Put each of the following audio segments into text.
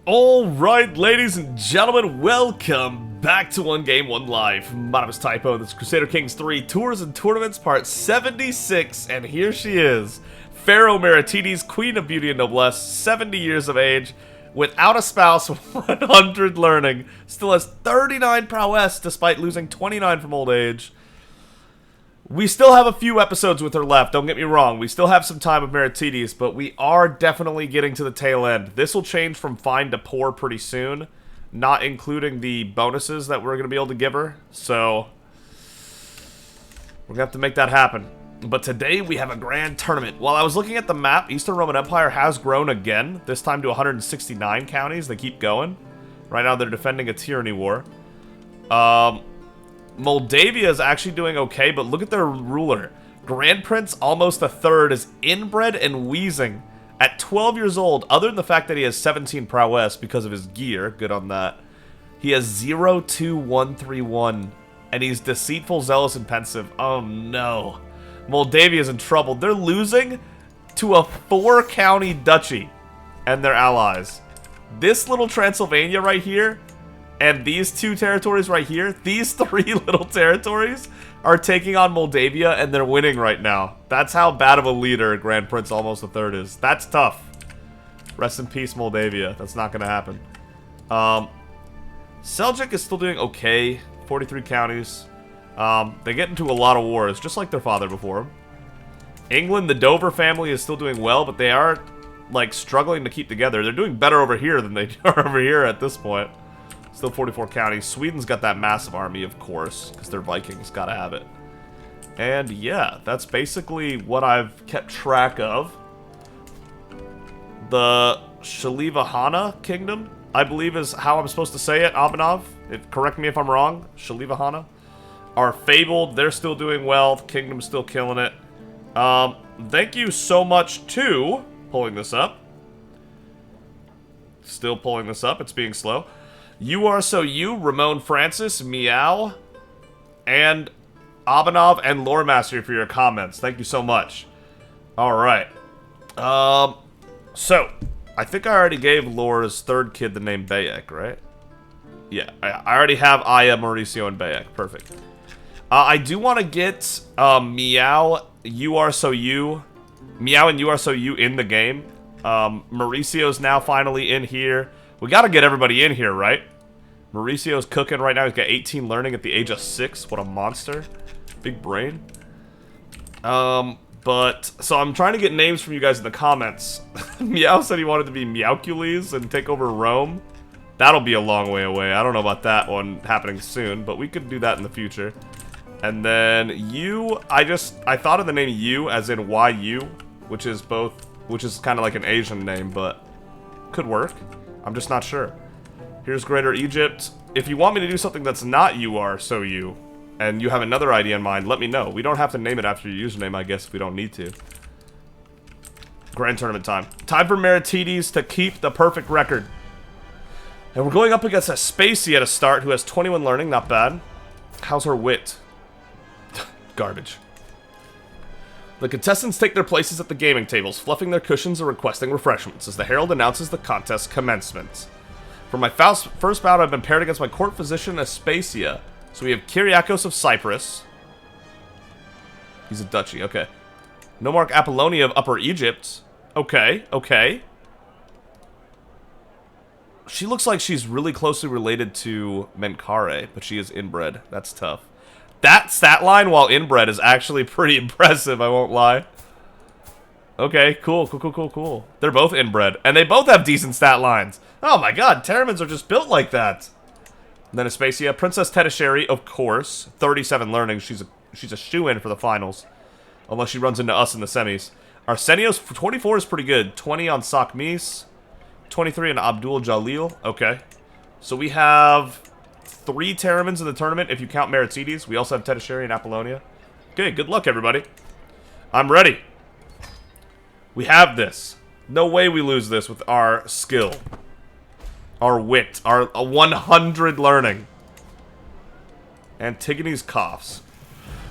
Alright, ladies and gentlemen, welcome back to 1Game1Life. My name is Typo, this is Crusader Kings 3 Tours and Tournaments Part 76, and here she is. Pharaoh Meritites, Queen of Beauty and Noblesse, 70 years of age, without a spouse, 100 learning, still has 39 prowess despite losing 29 from old age. We still have a few episodes with her left, don't get me wrong. We still have some time with Meritites, but we are definitely getting to the tail end. This will change from fine to poor pretty soon, not including the bonuses that we're going to be able to give her. So, we're going to have to make that happen. But today we have a grand tournament. While I was looking at the map, Eastern Roman Empire has grown again, this time to 169 counties. They keep going. Right now they're defending a tyranny war. Moldavia is actually doing okay, but look at their ruler. Grand Prince, almost a third, is inbred and wheezing. At 12 years old, other than the fact that he has 17 prowess because of his gear, good on that, he has 02131, and he's deceitful, zealous, and pensive. Oh no. Moldavia's in trouble. They're losing to a 4-county duchy and their allies. This little Transylvania right here, and these two territories right here, these 3 little territories are taking on Moldavia, and they're winning right now. That's how bad of a leader Grand Prince almost a third is. That's tough. Rest in peace, Moldavia. That's not going to happen. Seljuk is still doing okay. 43 counties. They get into a lot of wars, just like their father before him. England, the Dover family is still doing well, but they are, like, struggling to keep together. They're doing better over here than they are over here at this point. Still 44 counties. Sweden's got that massive army, of course, because they're Vikings. Gotta have it. And yeah, that's basically what I've kept track of. The Shalivahana Kingdom, I believe is how I'm supposed to say it. Abanov, correct me if I'm wrong. Shalivahana are fabled. They're still doing well. The kingdom's still killing it. Thank you so much to pulling this up. Still pulling this up. It's being slow. You Are So You, Ramon Francis, Meow, and Abanov and Lore Master for your comments. Thank you so much. Alright. So, I think I already gave Lore's third kid the name Bayek, right? Yeah, I already have Aya, Mauricio, and Bayek. Perfect. I do want to get Meow, You Are So You, Meow and You Are So You in the game. Mauricio's now finally in here. We gotta get everybody in here, right? Mauricio's cooking right now. He's got 18 learning at the age of 6. What a monster. Big brain. So I'm trying to get names from you guys in the comments. Meow said he wanted to be Meowcules and take over Rome. That'll be a long way away. I don't know about that one happening soon, but we could do that in the future. And then you, I thought of the name you as in YU, which is kind of like an Asian name, but could work. I'm just not sure. Here's Greater Egypt. If you want me to do something that's not You Are So You, and you have another idea in mind, let me know. We don't have to name it after your username, I guess, if we don't need to. Grand tournament time. Time for Meritites to keep the perfect record. And we're going up against Aspacia to start, who has 21 learning, not bad. How's her wit? Garbage. The contestants take their places at the gaming tables, fluffing their cushions and requesting refreshments as the herald announces the contest commencement. For my first bout, I've been paired against my court physician, Aspacia. So we have Kyriakos of Cyprus. He's a duchy, okay. Nomarch Apollonia of Upper Egypt. Okay, okay. She looks like she's really closely related to Menkaure, but she is inbred. That's tough. That stat line while inbred is actually pretty impressive, I won't lie. Okay, cool. They're both inbred, and they both have decent stat lines. Oh my god, Terramans are just built like that. And then Aspacia, Princess Tedasheri, of course. 37 learning, she's a shoo-in for the finals. Unless she runs into us in the semis. Arsenios, 24 is pretty good. 20 on Sakmis. 23 on Abdul Jalil. Okay. So we have 3 Terramans in the tournament, if you count Meritites. We also have Tedasheri and Apollonia. Okay, good luck, everybody. I'm ready. We have this. No way we lose this with our skill. Our wit. Our 100 learning. Antigone's coughs.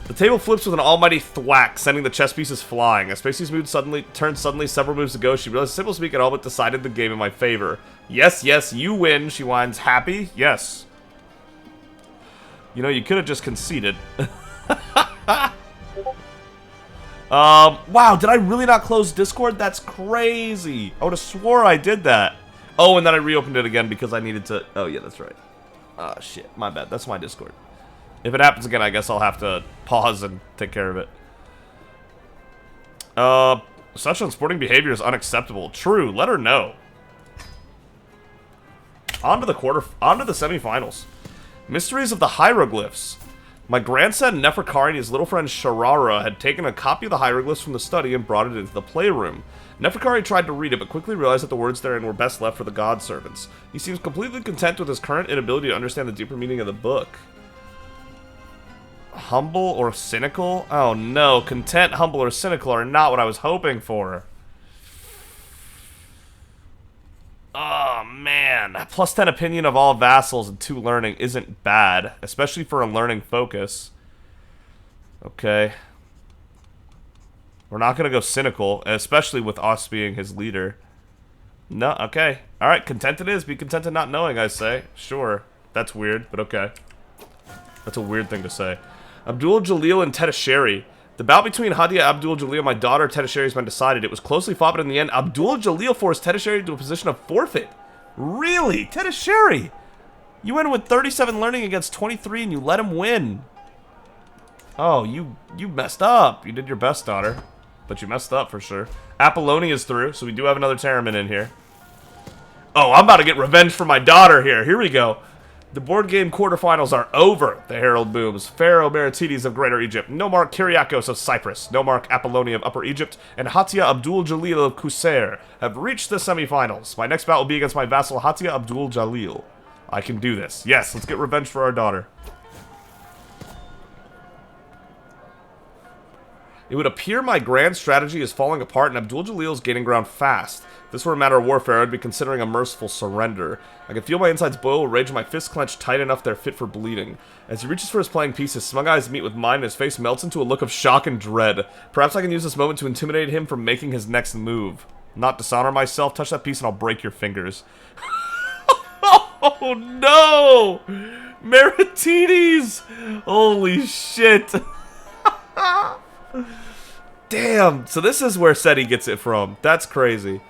The table flips with an almighty thwack, sending the chess pieces flying. As Spacey's mood turned several moves ago, she realized Simple Speak had all but decided the game in my favor. Yes, yes, you win, she whines. Happy? Yes. You know, you could have just conceded. Wow, did I really not close Discord? That's crazy. I would have swore I did that. Oh, and then I reopened it again because I needed to... Oh, yeah, that's right. Oh, shit. My bad. That's my Discord. If it happens again, I guess I'll have to pause and take care of it. Such unsporting behavior is unacceptable. True. Let her know. On to the semifinals. Mysteries of the Hieroglyphs. My grandson Neferkari and his little friend Sharara had taken a copy of the hieroglyphs from the study and brought it into the playroom. Neferkari tried to read it, but quickly realized that the words therein were best left for the god servants. He seems completely content with his current inability to understand the deeper meaning of the book. Humble or cynical? Oh no, content, humble, or cynical are not what I was hoping for. Oh man, plus 10 opinion of all vassals and 2 learning isn't bad, especially for a learning focus. Okay. We're not gonna go cynical, especially with us being his leader. No, okay. Alright, content it is. Be contented not knowing, I say. Sure. That's weird, but okay. That's a weird thing to say. Abdul Jalil and Tedasheri. The bout between Hadia Abdul Jalil and my daughter Tedasheri has been decided. It was closely fought, but in the end, Abdul Jalil forced Tedasheri into a position of forfeit. Really? Tedasheri? You went with 37 learning against 23 and you let him win. Oh, you messed up. You did your best, daughter. But you messed up for sure. Apollonia is through, so we do have another Terriman in here. Oh, I'm about to get revenge for my daughter here. Here we go. The board game quarterfinals are over, the herald booms. Pharaoh Meritites of Greater Egypt, Nomar Kyriakos of Cyprus, Nomar Apollonia of Upper Egypt, and Hatia Abdul Jalil of Crusader have reached the semifinals. My next bout will be against my vassal Hatia Abdul Jalil. I can do this. Yes, let's get revenge for our daughter. It would appear my grand strategy is falling apart and Abdul Jalil is gaining ground fast. If this were a matter of warfare, I'd be considering a merciful surrender. I can feel my insides boil with rage and my fists clenched tight enough they're fit for bleeding. As he reaches for his playing piece, his smug eyes meet with mine and his face melts into a look of shock and dread. Perhaps I can use this moment to intimidate him from making his next move. Not dishonor myself, touch that piece and I'll break your fingers. Oh no! Meritites! Holy shit! Damn, so this is where Seti gets it from. That's crazy.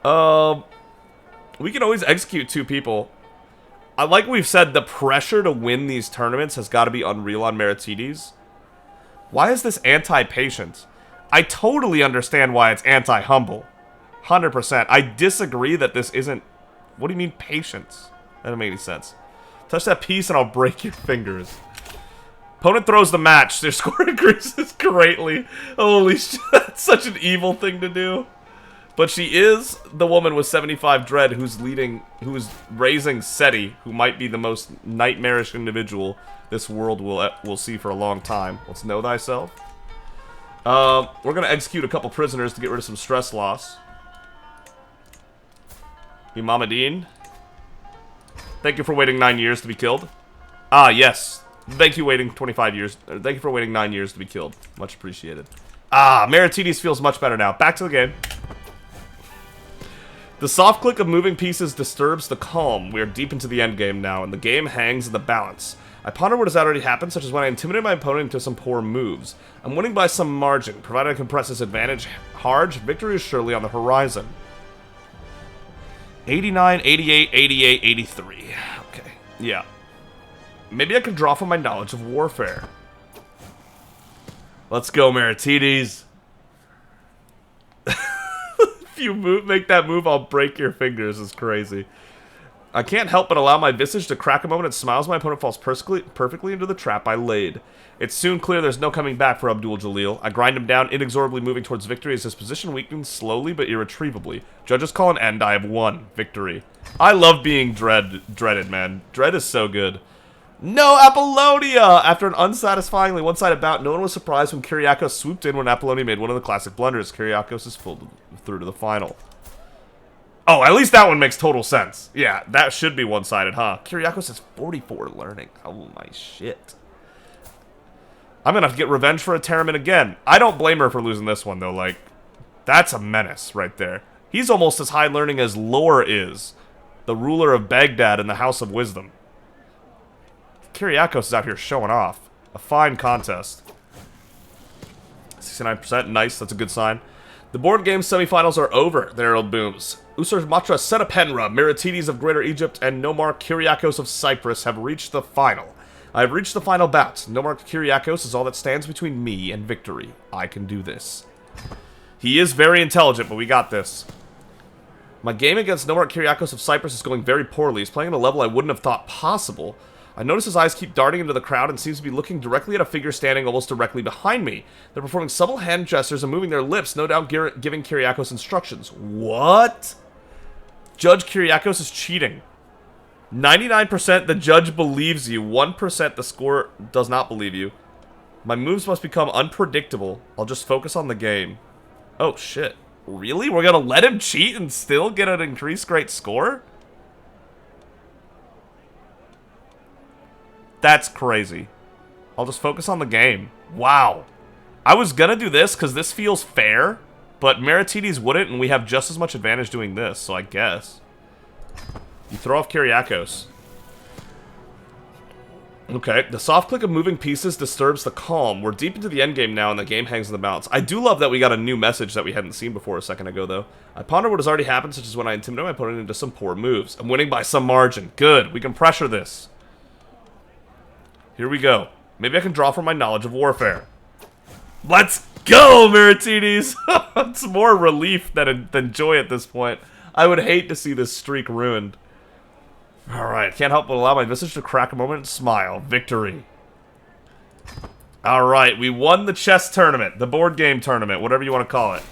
We can always execute 2 people. Like we've said, the pressure to win these tournaments has got to be unreal on Meritites. Why is this anti-patient? I totally understand why it's anti-humble. 100%. I disagree that this isn't... What do you mean patience? That doesn't make any sense. Touch that piece and I'll break your fingers. Opponent throws the match. Their score increases greatly. Holy shit, that's such an evil thing to do. But she is the woman with 75 dread who's raising Seti, who might be the most nightmarish individual this world will see for a long time. Let's know thyself. We're gonna execute a couple prisoners to get rid of some stress loss. Imamadine. Thank you for waiting 9 years to be killed. Ah, yes. Thank you waiting 25 years. Thank you for waiting 9 years to be killed. Much appreciated. Ah, Meritites feels much better now. Back to the game. The soft click of moving pieces disturbs the calm. We are deep into the endgame now, and the game hangs in the balance. I ponder what has already happened, such as when I intimidate my opponent into some poor moves. I'm winning by some margin. Provided I can press this advantage hard, victory is surely on the horizon. 89, 88, 88, 83. Okay, yeah. Maybe I can draw from my knowledge of warfare. Let's go, Meritites. If you make that move, I'll break your fingers. Is crazy. I can't help but allow my visage to crack a moment and smiles. My opponent falls perfectly into the trap I laid. It's soon clear there's no coming back for Abdul Jalil. I grind him down, inexorably moving towards victory as his position weakens slowly but irretrievably. Judges call an end. I have won. Victory. I love being dreaded, man. Dread is so good. No, Apollonia! After an unsatisfyingly one-sided bout, no one was surprised when Kyriakos swooped in when Apollonia made one of the classic blunders. Kyriakos is pulled through to the final. Oh, at least that one makes total sense. Yeah, that should be one-sided, huh? Kyriakos has 44 learning. Oh my shit. I'm gonna have to get revenge for a Terriman again. I don't blame her for losing this one, though. Like, that's a menace right there. He's almost as high learning as Lore is, the ruler of Baghdad in the House of Wisdom. Kyriakos is out here showing off. A fine contest. 69%, nice, that's a good sign. The board game semifinals are over, the herald booms. Usur-Matra Amun-Ra, Meritites of Greater Egypt, and Nomar Kyriakos of Cyprus have reached the final. I have reached the final bout. Nomar Kyriakos is all that stands between me and victory. I can do this. He is very intelligent, but we got this. My game against Nomar Kyriakos of Cyprus is going very poorly. He's playing at a level I wouldn't have thought possible. I notice his eyes keep darting into the crowd and seems to be looking directly at a figure standing almost directly behind me. They're performing subtle hand gestures and moving their lips, no doubt giving Kyriakos instructions. What? Judge Kyriakos is cheating. 99% the judge believes you. 1% the score does not believe you. My moves must become unpredictable. I'll just focus on the game. Oh, shit. Really? We're gonna let him cheat and still get an increased great score? That's crazy. I'll just focus on the game. Wow. I was gonna do this because this feels fair, but Meritites wouldn't, and we have just as much advantage doing this, so I guess. You throw off Kyriakos. Okay, the soft click of moving pieces disturbs the calm. We're deep into the endgame now, and the game hangs in the balance. I do love that we got a new message that we hadn't seen before a second ago, though. I ponder what has already happened, such as when I intimidate my opponent into some poor moves. I'm winning by some margin. Good, we can pressure this. Here we go. Maybe I can draw from my knowledge of warfare. Let's go, Meritites! It's more relief than joy at this point. I would hate to see this streak ruined. Alright, can't help but allow my visage to crack a moment and smile. Victory. Alright, we won the chess tournament. The board game tournament, whatever you want to call it.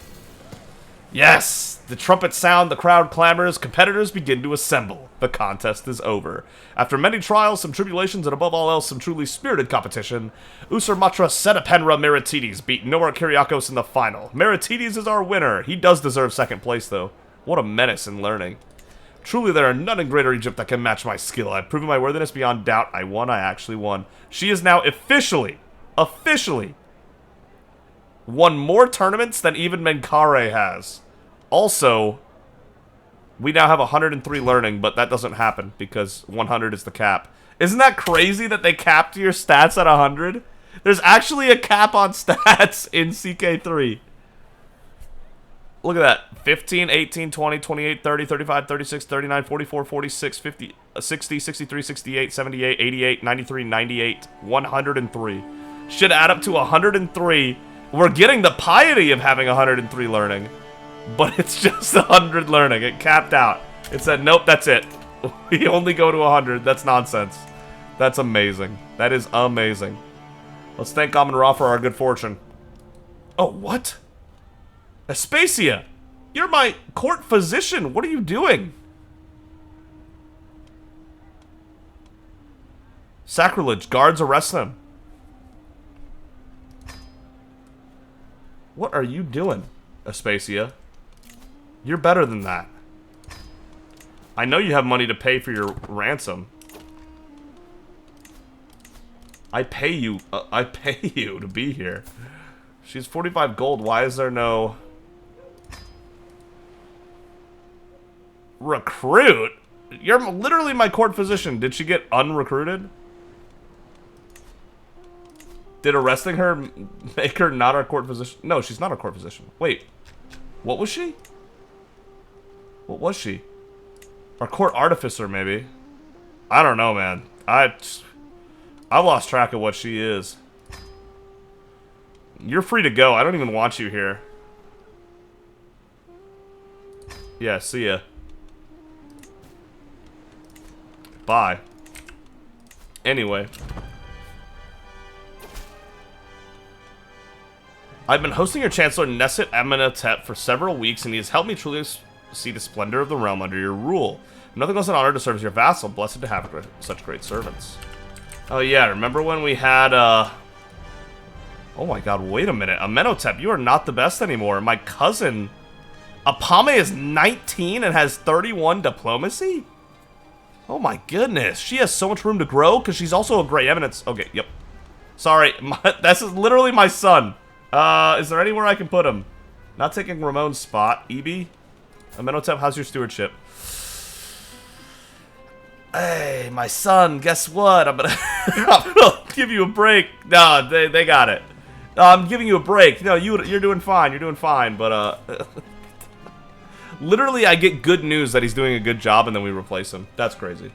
Yes! The trumpets sound, the crowd clamors, competitors begin to assemble. The contest is over. After many trials, some tribulations, and above all else, some truly spirited competition, Usur-Matra Amun-Ra Meritites beat Nomar Kyriakos in the final. Meritites is our winner. He does deserve second place, though. What a menace in learning. Truly, there are none in Greater Egypt that can match my skill. I've proven my worthiness beyond doubt. I won. I actually won. She is now officially won more tournaments than even Menkare has. Also, we now have 103 learning, but that doesn't happen because 100 is the cap. Isn't that crazy that they capped your stats at 100? There's actually a cap on stats in CK3. Look at that. 15, 18, 20, 28, 30, 35, 36, 39, 44, 46, 50, 60, 63, 68, 78, 88, 93, 98, 103. Should add up to 103. We're getting the piety of having 103 learning. But it's just 100 learning. It capped out. It said, nope, that's it. We only go to 100. That's nonsense. That's amazing. That is amazing. Let's thank Amun-Ra for our good fortune. Oh, what? Aspasia! You're my court physician. What are you doing? Sacrilege. Guards arrest them. What are you doing, Aspasia? You're better than that. I know you have money to pay for your ransom. I pay you to be here. She's 45 gold. Why is there no... Recruit? You're literally my court physician. Did she get unrecruited? Did arresting her make her not our court physician? No, she's not a court physician. Wait. What was she? What was she? Our court artificer, maybe. I don't know, man. I've lost track of what she is. You're free to go. I don't even want you here. Yeah, see ya. Bye. Anyway. I've been hosting your Chancellor Neset Amenhotep for several weeks, and he has helped me truly see the splendor of the realm under your rule. Nothing less than honor to serve as your vassal. Blessed to have such great servants. Oh yeah, remember when we had, oh my god, wait a minute. Amenhotep, you are not the best anymore. My cousin, Apame, is 19 and has 31 diplomacy? Oh my goodness. She has so much room to grow, because she's also a Grey Eminence. Okay, yep. Sorry, this is literally my son. Is there anywhere I can put him? Not taking Ramon's spot. EB? Amenhotep, how's your stewardship? Hey, my son, guess what? I'm gonna give you a break. No, they got it. I'm giving you a break. No, you're doing fine. You're doing fine, but literally I get good news that he's doing a good job and then we replace him. That's crazy.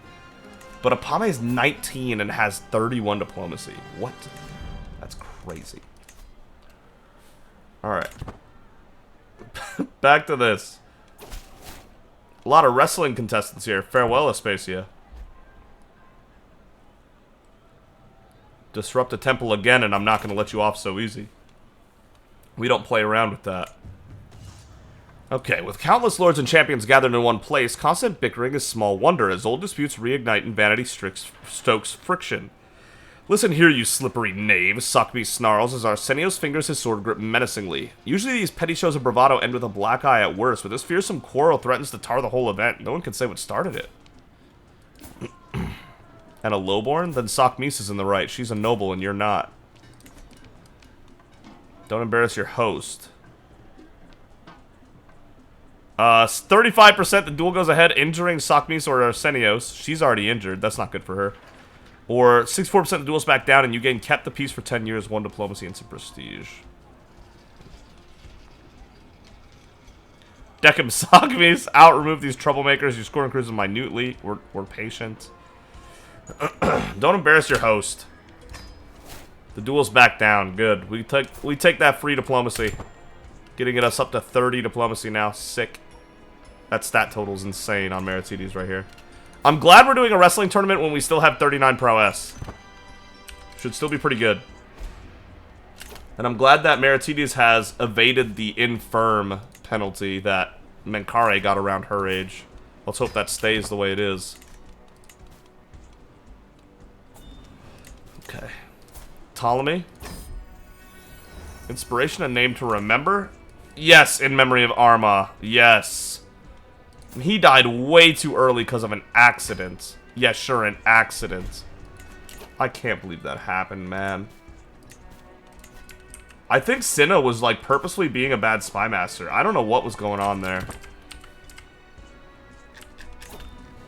But Apame is 19 and has 31 diplomacy. What? That's crazy. Alright. Back to this. A lot of wrestling contestants here. Farewell, Aspasia. Disrupt a temple again, and I'm not going to let you off so easy. We don't play around with that. Okay, with countless lords and champions gathered in one place, constant bickering is small wonder as old disputes reignite and vanity stokes friction. Listen here, you slippery knave, Sakmi snarls as Arsenios fingers his sword grip menacingly. Usually these petty shows of bravado end with a black eye at worst, but this fearsome quarrel threatens to tar the whole event. No one can say what started it. And a lowborn? Then Sakmis is in the right. She's a noble and you're not. Don't embarrass your host. 35% the duel goes ahead, injuring Sakmis or Arsenios. She's already injured. That's not good for her. Or 64% the duel's back down and you gain kept the peace for 10 years, 1 diplomacy, and some prestige. Deck him, Sakmis. Out, remove these troublemakers. You score and cruise minutely. We're patient. Don't embarrass your host. The duel's back down. Good. We take that free diplomacy. Getting us up to 30 diplomacy now. Sick. That stat total's insane on Meritites right here. I'm glad we're doing a wrestling tournament when we still have 39 prowess. Should still be pretty good. And I'm glad that Meritites has evaded the infirm penalty that Menkare got around her age. Let's hope that stays the way it is. Okay. Ptolemy. Inspiration, a name to remember? Yes, in memory of Arma. Yes. He died way too early because of an accident. Yeah, sure, an accident. I can't believe that happened, man. I think Cinna was, like, purposely being a bad spy master. I don't know what was going on there.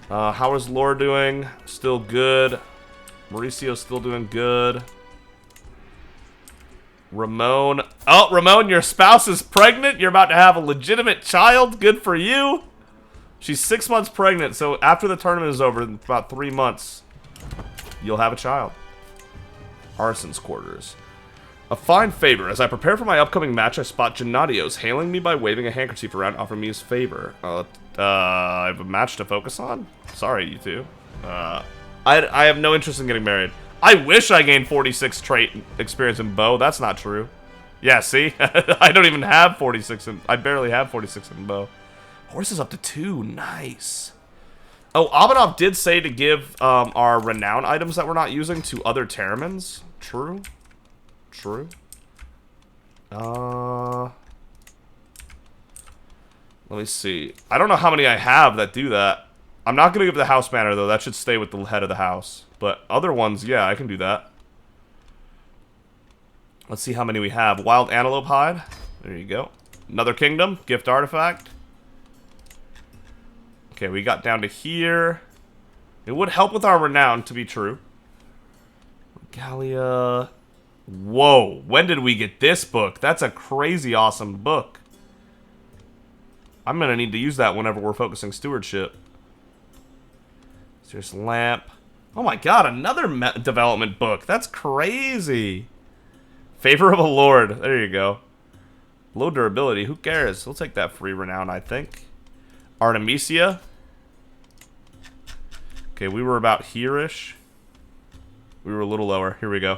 How is Lore doing? Still good. Mauricio's still doing good. Ramon. Oh, Ramon, your spouse is pregnant. You're about to have a legitimate child. Good for you. She's 6 months pregnant, so after the tournament is over, in about 3 months, you'll have a child. Arson's quarters. A fine favor. As I prepare for my upcoming match, I spot Gennadios hailing me by waving a handkerchief around, offering me his favor. I have a match to focus on? Sorry, you two. I have no interest in getting married. I wish I gained 46 trait experience in bow. That's not true. Yeah, see? I don't even have 46 in... I barely have 46 in bow. Horse is up to 2. Nice. Oh, Amunra did say to give our renown items that we're not using to other Terramans. True. True. Let me see. I don't know how many I have that do that. I'm not going to give the house banner, though. That should stay with the head of the house. But other ones, yeah, I can do that. Let's see how many we have. Wild Antelope Hide. There you go. Another Kingdom. Gift Artifact. Okay, we got down to here. It would help with our renown, to be true. Regalia. Whoa. When did we get this book? That's a crazy awesome book. I'm going to need to use that whenever we're focusing stewardship. There's Lamp. Oh my god, another development book. That's crazy. Favor of a Lord. There you go. Low durability. Who cares? We'll take that free renown, I think. Artemisia. Okay, we were about here-ish. We were a little lower. Here we go.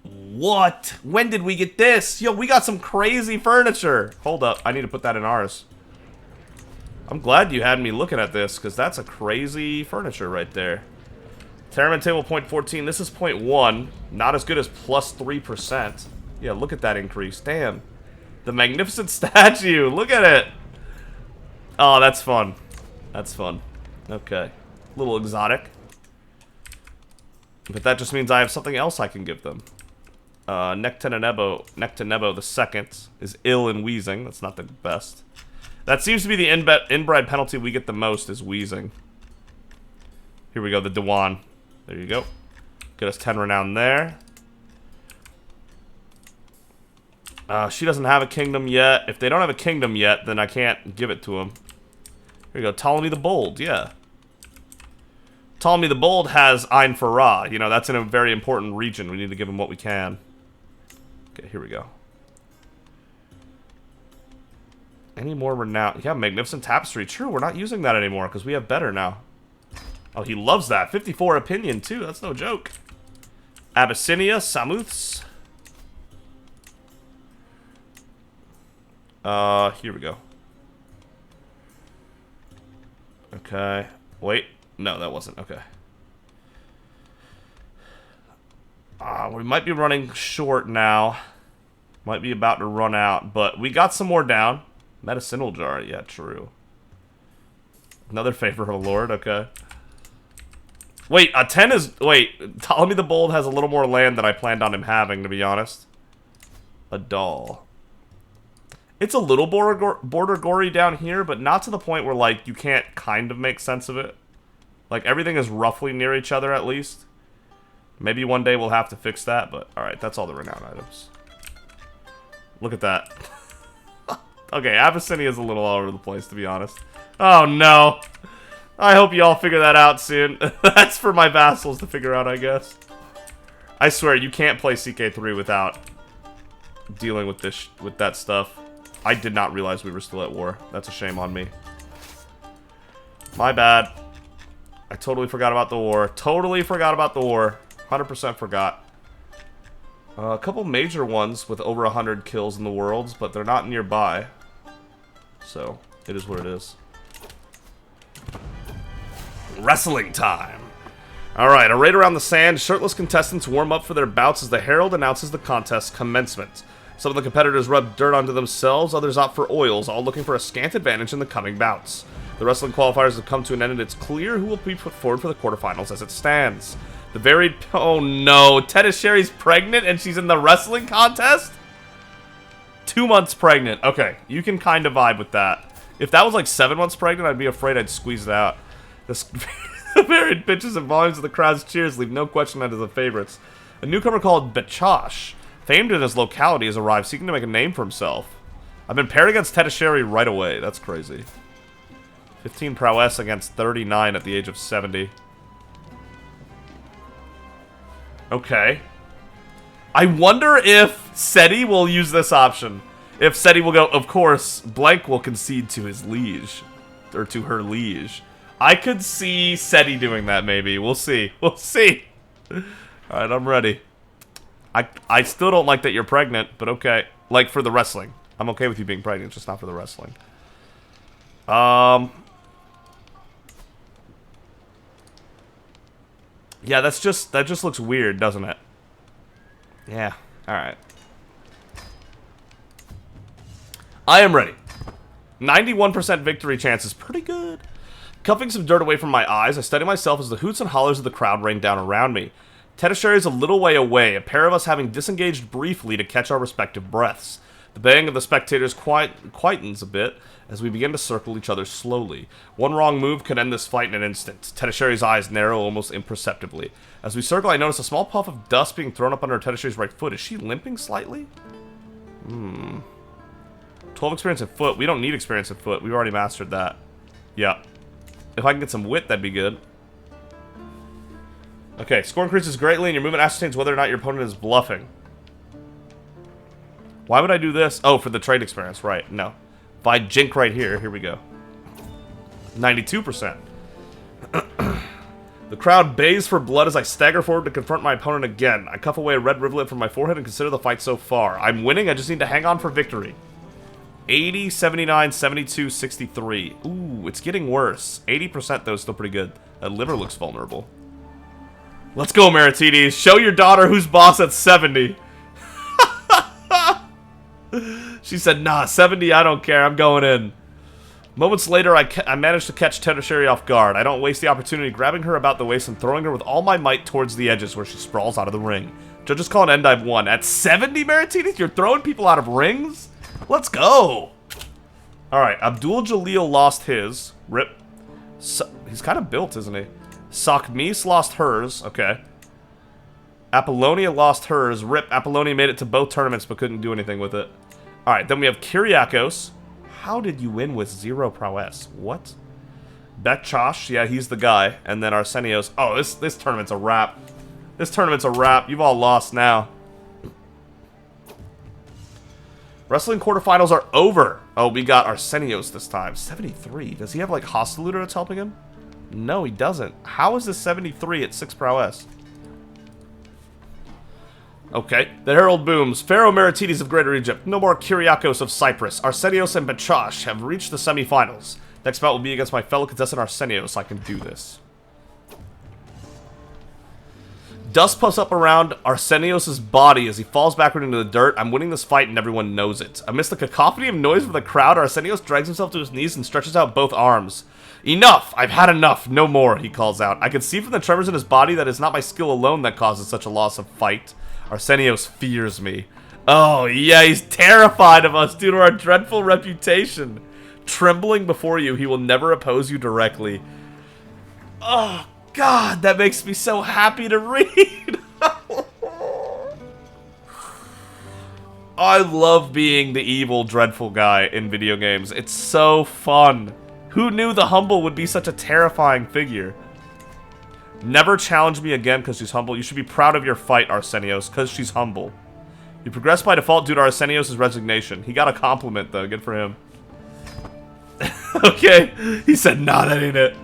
What? When did we get this? Yo, we got some crazy furniture. Hold up. I need to put that in ours. I'm glad you had me looking at this, because that's a crazy furniture right there. Terraman table 0.14. This is 0.1. Not as good as plus 3%. Yeah, look at that increase. Damn. The magnificent statue. Look at it. Oh, that's fun. That's fun. Okay. A little exotic. But that just means I have something else I can give them. Nectanebo the second is ill and wheezing. That's not the best. That seems to be the inbred penalty we get the most is wheezing. Here we go, the Dewan. There you go. Get us 10 renown there. She doesn't have a kingdom yet. If they don't have a kingdom yet, then I can't give it to them. Here we go, Ptolemy the Bold, yeah. Ptolemy the Bold has Amun-Ra. You know, that's in a very important region. We need to give him what we can. Okay, here we go. Any more renown? Yeah, Magnificent Tapestry. True, we're not using that anymore because we have better now. Oh, he loves that. 54 opinion, too. That's no joke. Abyssinia, Samuths. Here we go. Okay. Wait. No, that wasn't. Okay. We might be running short now. Might be about to run out, but we got some more down. Medicinal jar. Yeah, true. Another favor of the Lord. Okay. Wait, a 10 is... Wait, Ptolemy the Bold has a little more land than I planned on him having, to be honest. A doll. It's a little border gory down here, but not to the point where, like, you can't kind of make sense of it. Like, everything is roughly near each other, at least. Maybe one day we'll have to fix that, but... Alright, that's all the renown items. Look at that. Okay, Abyssinia is a little all over the place, to be honest. Oh, no. I hope you all figure that out soon. That's for my vassals to figure out, I guess. I swear, you can't play CK3 without dealing with this, with that stuff. I did not realize we were still at war. That's a shame on me. My bad. I totally forgot about the war. Totally forgot about the war. 100% forgot. A couple major ones with over 100 kills in the worlds, but they're not nearby. So, it is what it is. Wrestling time. Alright, arrayed around the sand, shirtless contestants warm up for their bouts as the herald announces the contest's commencement. Some of the competitors rub dirt onto themselves, others opt for oils, all looking for a scant advantage in the coming bouts. The wrestling qualifiers have come to an end, and it's clear who will be put forward for the quarterfinals as it stands. The varied... Oh no, Teta Sherry's pregnant and she's in the wrestling contest? 2 months pregnant. Okay, you can kind of vibe with that. If that was like 7 months pregnant, I'd be afraid I'd squeeze it out. The varied pitches and volumes of the crowd's cheers leave no question as the favorites. A newcomer called Bachosh, famed in his locality, has arrived, seeking to make a name for himself. I've been paired against Teta Sherry right away. That's crazy. 15 prowess against 39 at the age of 70. Okay. I wonder if Seti will use this option. If Seti will go, of course, Blank will concede to his liege. Or to her liege. I could see Seti doing that, maybe. We'll see. We'll see. Alright, I'm ready. I still don't like that you're pregnant, but okay. Like, for the wrestling. I'm okay with you being pregnant, just not for the wrestling. Yeah, that just looks weird, doesn't it? Yeah, alright. I am ready. 91% victory chance is pretty good. Cuffing some dirt away from my eyes, I steady myself as the hoots and hollers of the crowd rain down around me. Teta Sherry is a little way away, a pair of us having disengaged briefly to catch our respective breaths. The baying of the spectators quietens a bit as we begin to circle each other slowly. One wrong move could end this fight in an instant. Teta Sherry's eyes narrow almost imperceptibly. As we circle, I notice a small puff of dust being thrown up under Teta Sherry's right foot. Is she limping slightly? 12 experience in foot. We don't need experience in foot. We've already mastered that. Yeah. If I can get some wit, that'd be good. Okay, score increases greatly and your movement ascertains whether or not your opponent is bluffing. Why would I do this? Oh, for the trade experience, right. No. If I jink right here, here we go. 92%. The crowd bays for blood as I stagger forward to confront my opponent again. I cuff away a red rivulet from my forehead and consider the fight so far. I'm winning, I just need to hang on for victory. 80, 79, 72, 63. Ooh, it's getting worse. 80% though is still pretty good. That liver looks vulnerable. Let's go, Meritites. Show your daughter who's boss at 70. She said, nah, 70, I don't care. I'm going in. Moments later, I managed to catch Tertiary off guard. I don't waste the opportunity, grabbing her about the waist and throwing her with all my might towards the edges where she sprawls out of the ring. Judges call an end, I've won. At 70 Meritites, you're throwing people out of rings? Let's go! Alright, Abdul Jalil lost his. Rip. He's kind of built, isn't he? Sakmis lost hers. Okay. Apollonia lost hers. Rip. Apollonia made it to both tournaments but couldn't do anything with it. Alright, then we have Kyriakos. How did you win with 0 prowess? What? Betchosh, yeah, he's the guy. And then Arsenios. Oh, this tournament's a wrap. This tournament's a wrap. You've all lost now. Wrestling quarterfinals are over. Oh, we got Arsenios this time. 73. Does he have, like, Hostilitter that's helping him? No, he doesn't. How is this 73 at 6 prowess? Okay. The herald booms. Pharaoh Meritites of Greater Egypt. No more Kyriakos of Cyprus. Arsenios and Betchosh have reached the semifinals. Next bout will be against my fellow contestant Arsenios. I can do this. Dust puffs up around Arsenios' body as he falls backward into the dirt. I'm winning this fight and everyone knows it. Amidst the cacophony of noise from the crowd, Arsenios drags himself to his knees and stretches out both arms. Enough! I've had enough! No more, he calls out. I can see from the tremors in his body that it's not my skill alone that causes such a loss of fight. Arsenios fears me. Oh, yeah, he's terrified of us due to our dreadful reputation. Trembling before you, he will never oppose you directly. Oh, God, that makes me so happy to read. I love being the evil, dreadful guy in video games. It's so fun. Who knew the humble would be such a terrifying figure? Never challenge me again because she's humble. You should be proud of your fight, Arsenios, because she's humble. You progressed by default due to Arsenios' resignation. He got a compliment, though. Good for him. Okay. He said, nah, that ain't it.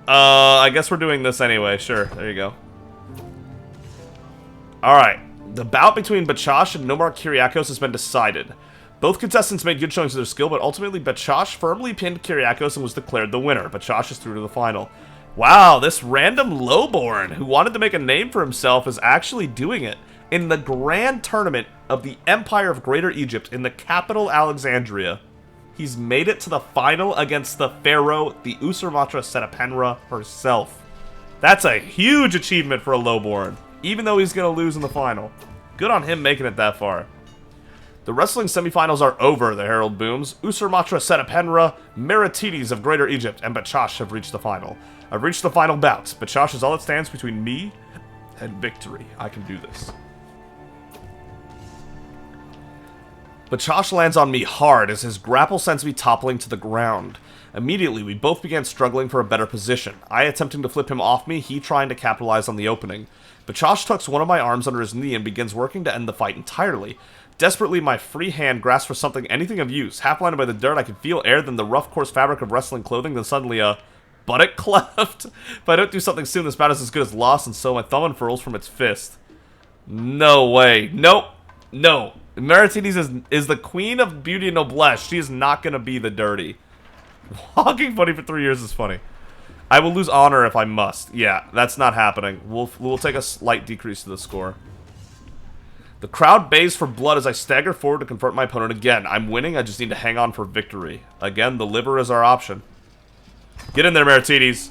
I guess we're doing this anyway. Sure. There you go. Alright. The bout between Betchosh and Nomar Kyriakos has been decided. Both contestants made good showings of their skill, but ultimately Betchosh firmly pinned Kyriakos and was declared the winner. Betchosh is through to the final. Wow, this random lowborn who wanted to make a name for himself is actually doing it. In the grand tournament of the Empire of Greater Egypt in the capital Alexandria, he's made it to the final against the pharaoh, the Usurmatra Setepenra herself. That's a huge achievement for a lowborn, even though he's going to lose in the final. Good on him making it that far. The wrestling semifinals are over, the herald booms. Usurmatra Setepenra, Meritites of Greater Egypt, and Betchosh have reached the final. I've reached the final bouts. Betchosh is all that stands between me and victory. I can do this. Betchosh lands on me hard as his grapple sends me toppling to the ground. Immediately, we both began struggling for a better position. I attempting to flip him off me, he trying to capitalize on the opening. Betchosh tucks one of my arms under his knee and begins working to end the fight entirely. Desperately, my free hand grasps for something, anything of use. Half blinded by the dirt, I can feel air, then the rough, coarse fabric of wrestling clothing, then suddenly a buttock cleft. If I don't do something soon, this bout is as good as lost, and so my thumb unfurls from its fist. No way. Nope. No. Meritites is the queen of beauty and noblesse. She is not going to be the dirty. Walking funny for 3 years is funny. I will lose honor if I must. Yeah, that's not happening. We'll take a slight decrease to the score. The crowd bays for blood as I stagger forward to confront my opponent again. I'm winning, I just need to hang on for victory. Again, the liver is our option. Get in there, Meritites.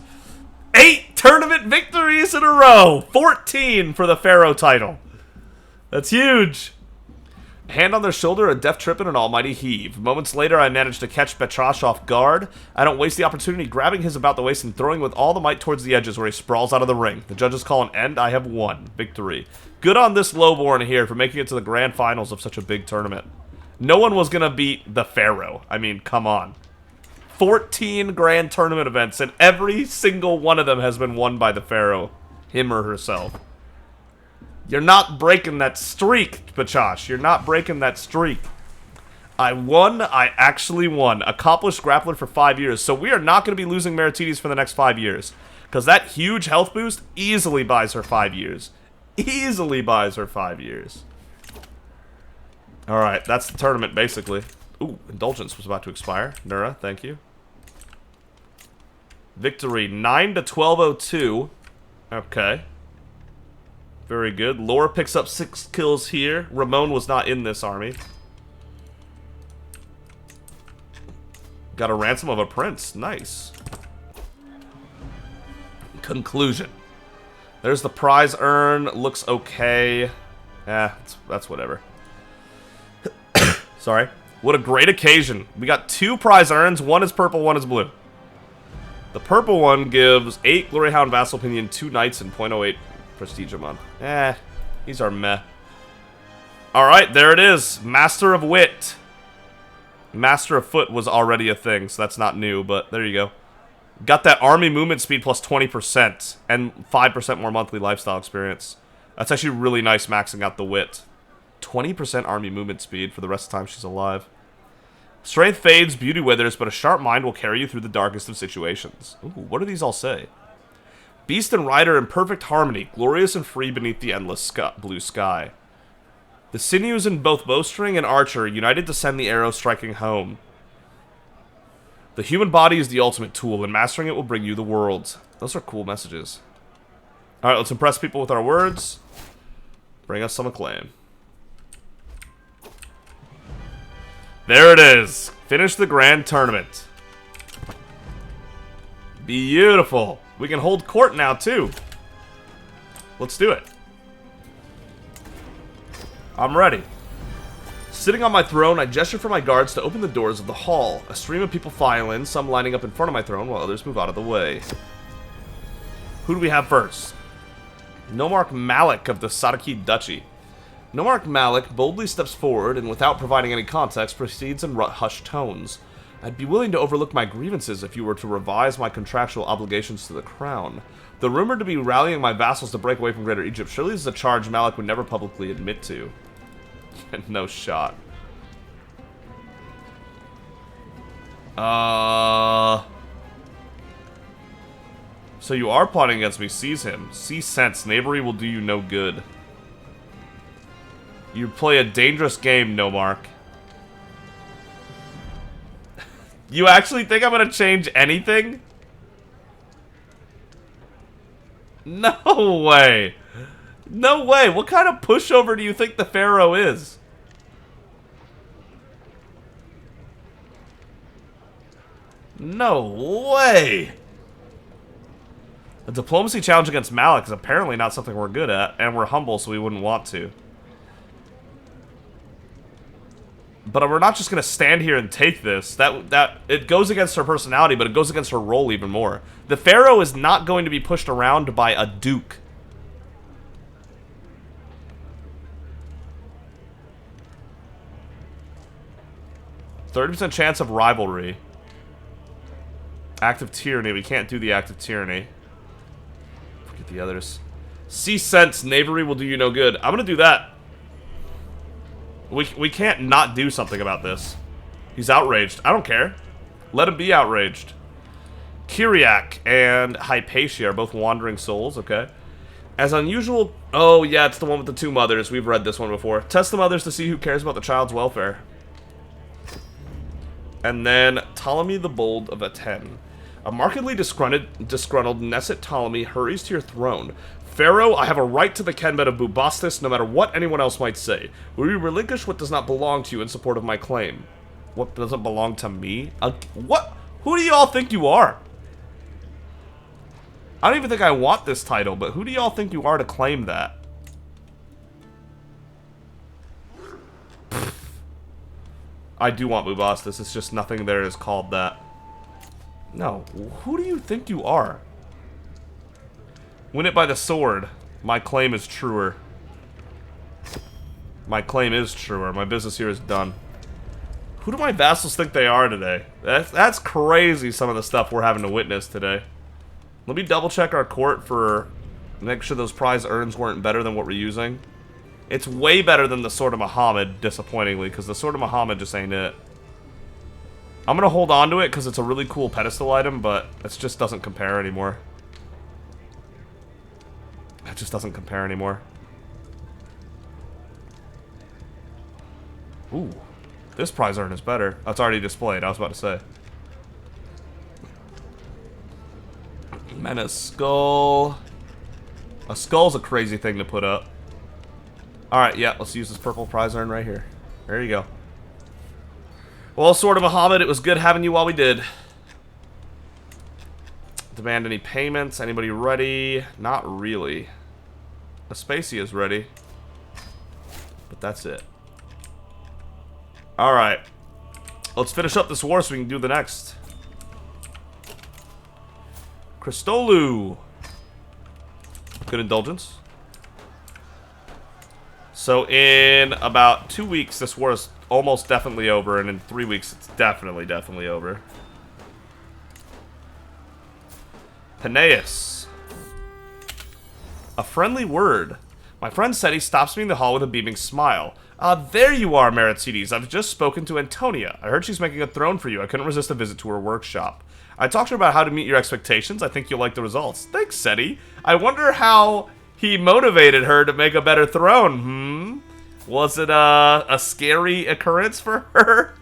8 tournament victories in a row. 14 for the Pharaoh title. That's huge. Hand on their shoulder, a deft trip and an almighty heave. Moments later, I managed to catch Betchosh off guard. I don't waste the opportunity, grabbing his about the waist and throwing with all the might towards the edges where he sprawls out of the ring. The judges call an end. I have won. Victory. Good on this lowborn here for making it to the grand finals of such a big tournament. No one was going to beat the Pharaoh. I mean, come on. 14 grand tournament events, and every single one of them has been won by the Pharaoh. Him or herself. You're not breaking that streak, Betchosh. You're not breaking that streak. I won. I actually won. Accomplished grappler for 5 years. So we are not going to be losing Meritites for the next 5 years. Because that huge health boost easily buys her 5 years. Easily buys her 5 years. Alright, that's the tournament, basically. Ooh, Indulgence was about to expire. Nura, thank you. Victory, 9 to 1202. Okay. Very good. Laura picks up 6 kills here. Ramon was not in this army. Got a ransom of a prince. Nice. Conclusion. There's the prize urn. Looks okay. That's whatever. Sorry. What a great occasion. We got 2 prize urns. One is purple, one is blue. The purple one gives 8 Glory Hound Vassal Opinion, 2 Knights, and 0.08 Prestige a month. These are meh. Alright, there it is. Master of Wit. Master of Foot was already a thing, so that's not new, but there you go. Got that army movement speed plus 20% and 5% more monthly lifestyle experience. That's actually really nice maxing out the wit. 20% army movement speed for the rest of the time she's alive. Strength fades, beauty withers, but a sharp mind will carry you through the darkest of situations. Ooh, what do these all say? Beast and rider in perfect harmony, glorious and free beneath the endless blue sky. The sinews in both bowstring and archer united to send the arrow striking home. The human body is the ultimate tool, and mastering it will bring you the world. Those are cool messages. Alright, let's impress people with our words. Bring us some acclaim. There it is. Finish the grand tournament. Beautiful. We can hold court now, too. Let's do it. I'm ready. Sitting on my throne, I gesture for my guards to open the doors of the hall. A stream of people file in, some lining up in front of my throne while others move out of the way. Who do we have first? Nomarch Malik of the Sadaki Duchy. Nomarch Malik boldly steps forward and, without providing any context, proceeds in hushed tones. I'd be willing to overlook my grievances if you were to revise my contractual obligations to the crown. The rumored to be rallying my vassals to break away from Greater Egypt surely is a charge Malik would never publicly admit to. No shot. So you are plotting against me. Seize him. See sense. Knavery will do you no good. You play a dangerous game, Nomarch. You actually think I'm gonna change anything? No way. No way. What kind of pushover do you think the Pharaoh is? No way. A diplomacy challenge against Malik is apparently not something we're good at, and we're humble, so we wouldn't want to. But we're not just gonna stand here and take this. That it goes against her personality, but it goes against her role even more. The Pharaoh is not going to be pushed around by a duke. %30 chance of rivalry. Active tyranny. We can't do the active tyranny. Forget the others. See sense. Knavery will do you no good. I'm gonna do that. We can't not do something about this. He's outraged. I don't care. Let him be outraged. Kyriak and Hypatia are both wandering souls. Okay. As unusual... Oh, yeah, it's the one with the 2 mothers. We've read this one before. Test the mothers to see who cares about the child's welfare. And then Ptolemy the Bold of Aten. A markedly disgruntled Neset Ptolemy hurries to your throne. Pharaoh, I have a right to the Kenbet of Bubastis, no matter what anyone else might say. Will you relinquish what does not belong to you in support of my claim? What doesn't belong to me? What? Who do y'all think you are? I don't even think I want this title, but who do y'all think you are to claim that? I do want Bubastis, it's just nothing there is called that. No, who do you think you are? Win it by the sword. My claim is truer. My claim is truer. My business here is done. Who do my vassals think they are today? That's crazy, some of the stuff we're having to witness today. Let me double check our court for... Make sure those prize urns weren't better than what we're using. It's way better than the Sword of Muhammad, disappointingly, because the Sword of Muhammad just ain't it. I'm gonna hold on to it because it's a really cool pedestal item, but it just doesn't compare anymore. It just doesn't compare anymore. Ooh. This prize urn is better. Oh, it's already displayed, I was about to say. Menace skull. A skull's a crazy thing to put up. Alright, yeah, let's use this purple prize urn right here. There you go. Well, Sword of Muhammad, it was good having you while we did. Demand any payments? Anybody ready? Not really. Aspasia is ready. But that's it. Alright. Let's finish up this war so we can do the next. Cristolu. Good indulgence. So in about 2 weeks, this war is almost definitely over, and in 3 weeks, it's definitely over. Peneus. A friendly word. My friend said he stops me in the hall with a beaming smile. There you are, Meritites. I've just spoken to Antonia. I heard she's making a throne for you. I couldn't resist a visit to her workshop. I talked to her about how to meet your expectations. I think you'll like the results. Thanks, Seti. I wonder how he motivated her to make a better throne, Was it a scary occurrence for her?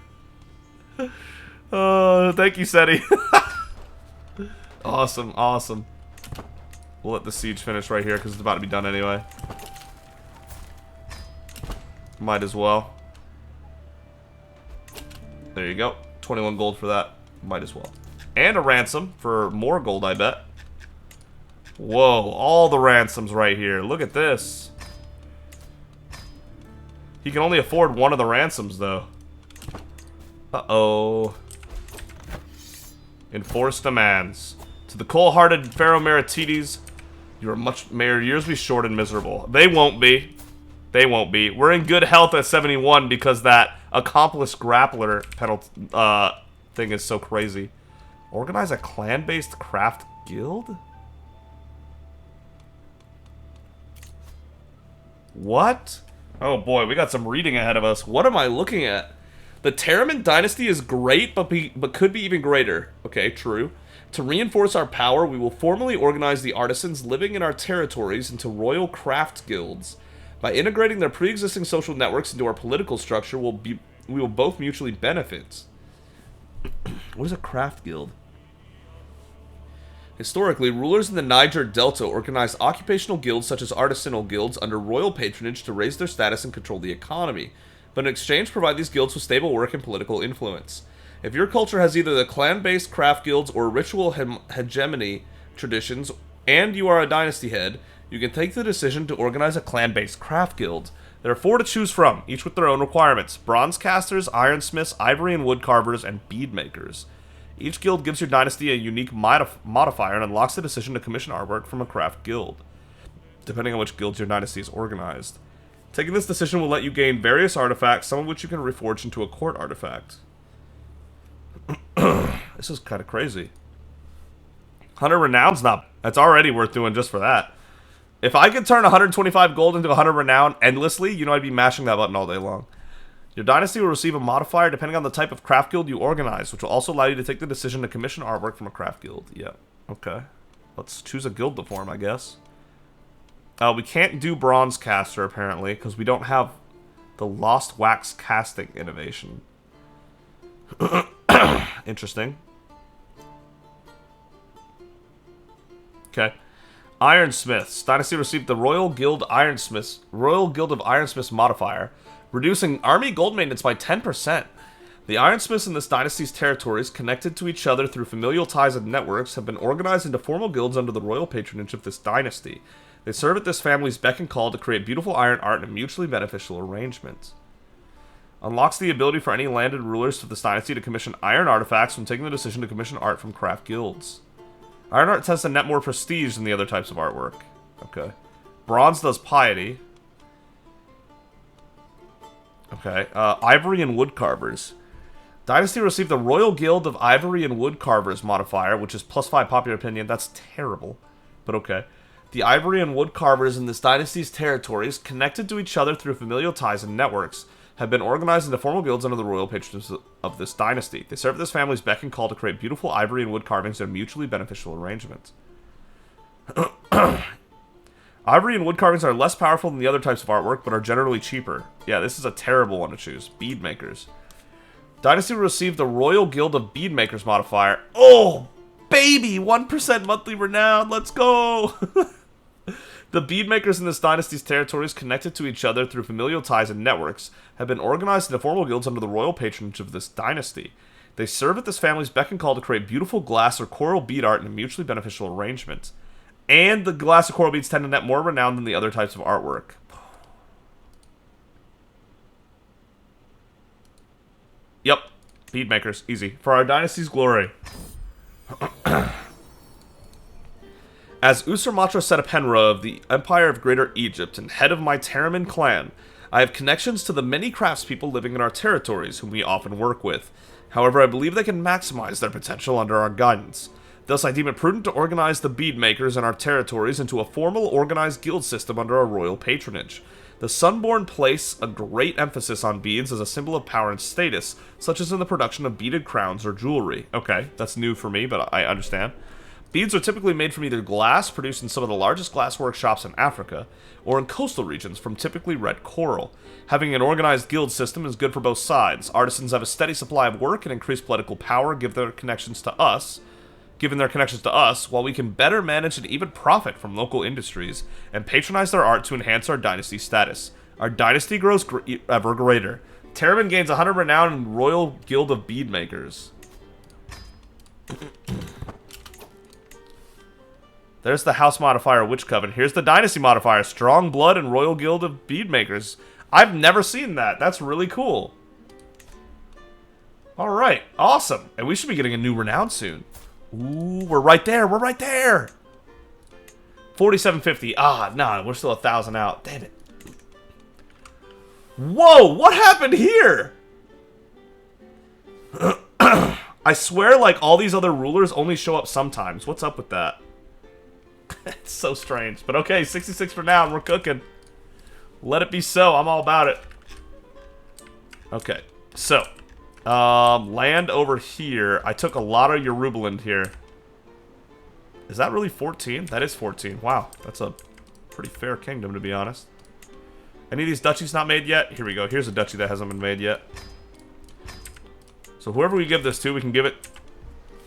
Thank you, Seti. Awesome, awesome. We'll let the siege finish right here because it's about to be done anyway. Might as well. There you go. 21 gold for that. Might as well. And a ransom for more gold, I bet. Whoa, all the ransoms right here. Look at this. He can only afford one of the ransoms, though. Uh-oh. Enforced demands. To the cold-hearted Pharaoh Meritites, may your years be short and miserable. They won't be. They won't be. We're in good health at 71 because that accomplished grappler penalty thing is so crazy. Organize a clan-based craft guild? What? Oh boy, we got some reading ahead of us. What am I looking at? The Terraman dynasty is great, but could be even greater. Okay, true. To reinforce our power, we will formally organize the artisans living in our territories into royal craft guilds. By integrating their pre-existing social networks into our political structure, we will both mutually benefit. What is a craft guild? Historically, rulers in the Niger Delta organized occupational guilds such as artisanal guilds under royal patronage to raise their status and control the economy, but in exchange provide these guilds with stable work and political influence. If your culture has either the clan-based craft guilds or ritual hegemony traditions, and you are a dynasty head, you can take the decision to organize a clan-based craft guild. There are 4 to choose from, each with their own requirements: bronze casters, ironsmiths, ivory and wood carvers, and bead makers. Each guild gives your dynasty a unique modifier and unlocks the decision to commission artwork from a craft guild, depending on which guilds your dynasty is organized. Taking this decision will let you gain various artifacts, some of which you can reforge into a court artifact. This is kind of crazy. 100 renown's not... That's already worth doing just for that. If I could turn 125 gold into 100 renown endlessly, you know I'd be mashing that button all day long. Your dynasty will receive a modifier depending on the type of craft guild you organize, which will also allow you to take the decision to commission artwork from a craft guild. Yeah, okay. Let's choose a guild to form, I guess. We can't do bronze caster, apparently, because we don't have the lost wax casting innovation. Interesting. Okay. Ironsmiths. Dynasty received the Royal Guild of Ironsmiths modifier, reducing army gold maintenance by 10%. The Ironsmiths in this dynasty's territories, connected to each other through familial ties and networks, have been organized into formal guilds under the royal patronage of this dynasty. They serve at this family's beck and call to create beautiful iron art and mutually beneficial arrangements. Unlocks the ability for any landed rulers of this dynasty to commission iron artifacts when taking the decision to commission art from craft guilds. Iron art tends to net more prestige than the other types of artwork. Okay. Bronze does piety. Okay. Ivory and wood carvers. Dynasty received the Royal Guild of Ivory and Wood Carvers modifier, which is +5 popular opinion. That's terrible, but okay. The Ivory and Wood Carvers in this dynasty's territories, connected to each other through familial ties and networks, have been organized into formal guilds under the royal patronage of this dynasty. They serve this family's beck and call to create beautiful ivory and wood carvings and mutually beneficial arrangements. Ivory and wood carvings are less powerful than the other types of artwork, but are generally cheaper. Yeah, this is a terrible one to choose. Bead makers. Dynasty will receive the Royal Guild of Bead Makers modifier. Oh, baby! 1% monthly renown. Let's go! The bead makers in this dynasty's territories, connected to each other through familial ties and networks, have been organized into formal guilds under the royal patronage of this dynasty. They serve at this family's beck and call to create beautiful glass or coral bead art in a mutually beneficial arrangement. And the glass or coral beads tend to net more renown than the other types of artwork. Yep. Bead makers. Easy. For our dynasty's glory. As Usurmatra Setepenra of the Empire of Greater Egypt and head of my Teraman clan, I have connections to the many craftspeople living in our territories whom we often work with. However, I believe they can maximize their potential under our guidance. Thus, I deem it prudent to organize the bead makers in our territories into a formal, organized guild system under our royal patronage. The Sunborn place a great emphasis on beads as a symbol of power and status, such as in the production of beaded crowns or jewelry. Okay, that's new for me, but I understand. Beads are typically made from either glass, produced in some of the largest glass workshops in Africa, or in coastal regions from typically red coral. Having an organized guild system is good for both sides. Artisans have a steady supply of work and increased political power given their connections to us, while we can better manage and even profit from local industries and patronize their art to enhance our dynasty status. Our dynasty grows ever greater. Teraman gains 100 renown in Royal Guild of Bead Makers. There's the house modifier, Witch Coven. Here's the dynasty modifier, Strong Blood and Royal Guild of Bead Makers. I've never seen that. That's really cool. Alright, awesome. And we should be getting a new renown soon. Ooh, we're right there. We're right there. 4750. Ah, nah, we're still 1,000 out. Damn it. Whoa, what happened here? I swear, like, all these other rulers only show up sometimes. What's up with that? It's so strange. But okay, 66 for now, and we're cooking. Let it be so. I'm all about it. Okay, so. Land over here. I took a lot of Yorubaland here. Is that really 14? That is 14. Wow, that's a pretty fair kingdom, to be honest. Any of these duchies not made yet? Here we go. Here's a duchy that hasn't been made yet. So whoever we give this to, we can give it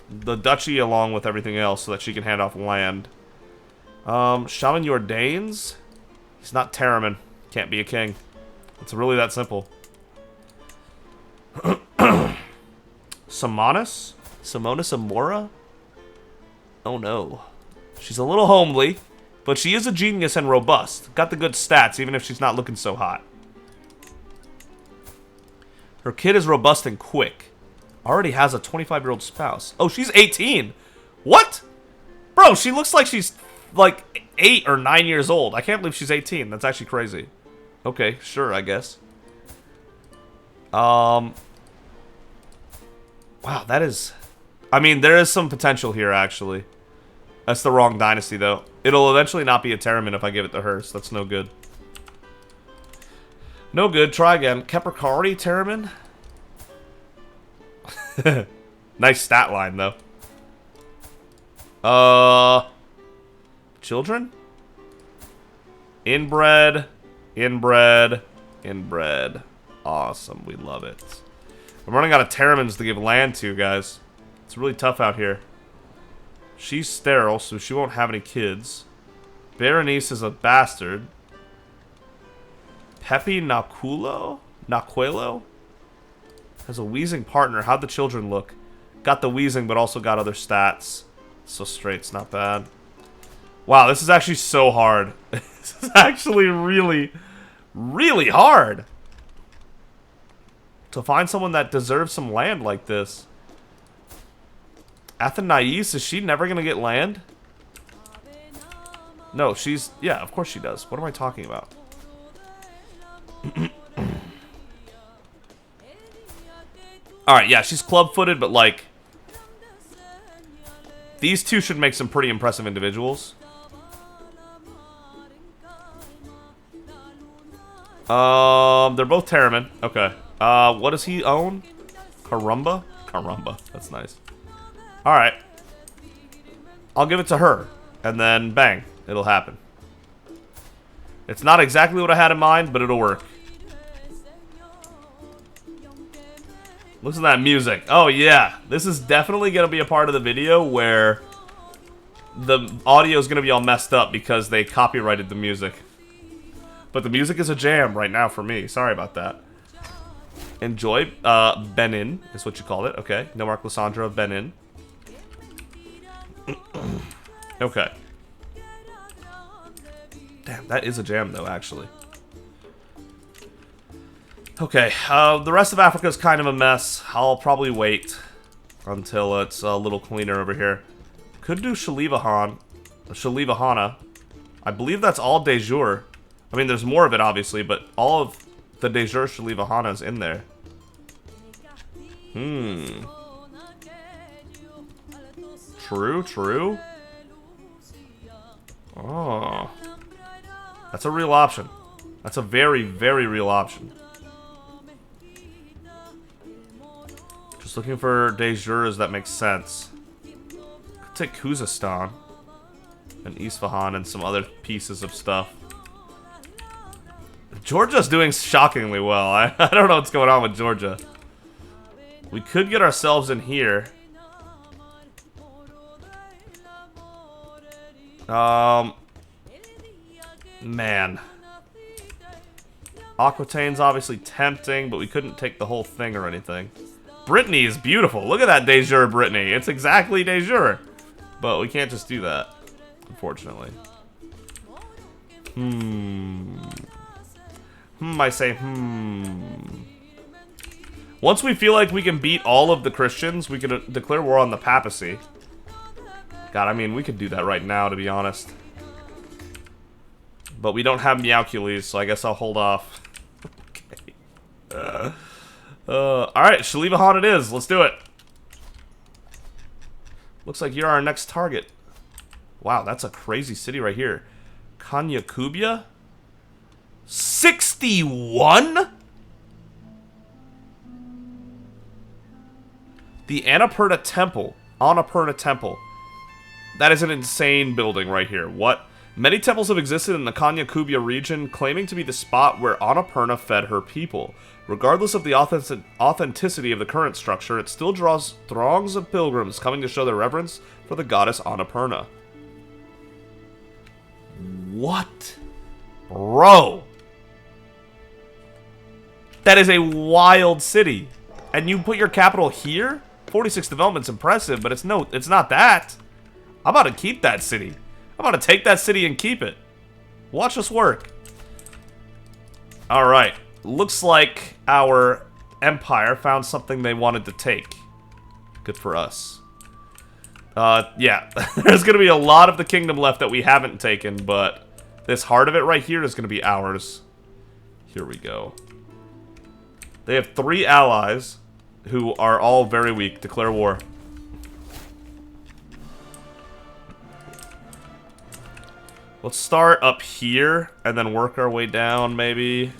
the duchy along with everything else so that she can hand off land. Shaman Jordanes? He's not Teraman. Can't be a king. It's really that simple. Simonis? Simonis Amun-Ra? Oh no. She's a little homely, but she is a genius and robust. Got the good stats, even if she's not looking so hot. Her kid is robust and quick. Already has a 25-year-old spouse. Oh, she's 18. What? Bro, she looks like she's like 8 or 9 years old. I can't believe she's 18. That's actually crazy. Okay, sure, I guess. Wow, that is... I mean, there is some potential here, actually. That's the wrong dynasty, though. It'll eventually not be a Teraman if I give it to her, so that's no good. No good. Try again. Keprakari Teraman? Nice stat line, though. Children? Inbred. Inbred. Inbred. Awesome. We love it. I'm running out of Teramans to give land to, guys. It's really tough out here. She's sterile, so she won't have any kids. Berenice is a bastard. Pepe Naquelo? Has a wheezing partner. How'd the children look? Got the wheezing, but also got other stats. So straight's not bad. Wow, this is actually so hard. This is actually really, really hard. To find someone that deserves some land like this. Athenais, is she never gonna get land? No, she's... Yeah, of course she does. What am I talking about? Alright, yeah, she's club-footed, but like... These two should make some pretty impressive individuals. They're both Teraman. Okay. What does he own? Karumba? Karumba. That's nice. Alright. I'll give it to her. And then, bang. It'll happen. It's not exactly what I had in mind, but it'll work. Listen to that music. Oh, yeah. This is definitely going to be a part of the video where the audio is going to be all messed up because they copyrighted the music. But the music is a jam right now for me. Sorry about that. Enjoy. Benin is what you called it. Okay. No Mark Lissandra, Benin. Okay. Damn, that is a jam though, actually. Okay. The rest of Africa is kind of a mess. I'll probably wait until it's a little cleaner over here. Could do Shalivahana. I believe that's all de jure. I mean, there's more of it, obviously, but all of the de jure Shalivahana is in there. True, true. Oh. That's a real option. That's a very, very real option. Just looking for de jures that make sense. Could take Khuzestan and Isfahan and some other pieces of stuff. Georgia's doing shockingly well. I don't know what's going on with Georgia. We could get ourselves in here. Man. Aquitaine's obviously tempting, but we couldn't take the whole thing or anything. Brittany is beautiful. Look at that de jure Brittany. It's exactly de jure. But we can't just do that, unfortunately. I say, Once we feel like we can beat all of the Christians, we can declare war on the papacy. God, I mean, we could do that right now, to be honest. But we don't have Meowcules, so I guess I'll hold off. Okay. Alright, Shalivahan it is. Let's do it. Looks like you're our next target. Wow, that's a crazy city right here. Kanyakubia? 61? The Annapurna Temple. Annapurna Temple. That is an insane building right here. What? Many temples have existed in the Kanyakubia region, claiming to be the spot where Annapurna fed her people. Regardless of the authenticity of the current structure, it still draws throngs of pilgrims coming to show their reverence for the goddess Annapurna. What? Bro! That is a wild city. And you put your capital here? 46 development's impressive, but it's not that. I'm about to keep that city. I'm about to take that city and keep it. Watch us work. Alright. Looks like our empire found something they wanted to take. Good for us. Yeah. There's going to be a lot of the kingdom left that we haven't taken, but this heart of it right here is going to be ours. Here we go. They have 3 allies who are all very weak. Declare war. Let's start up here and then work our way down, maybe.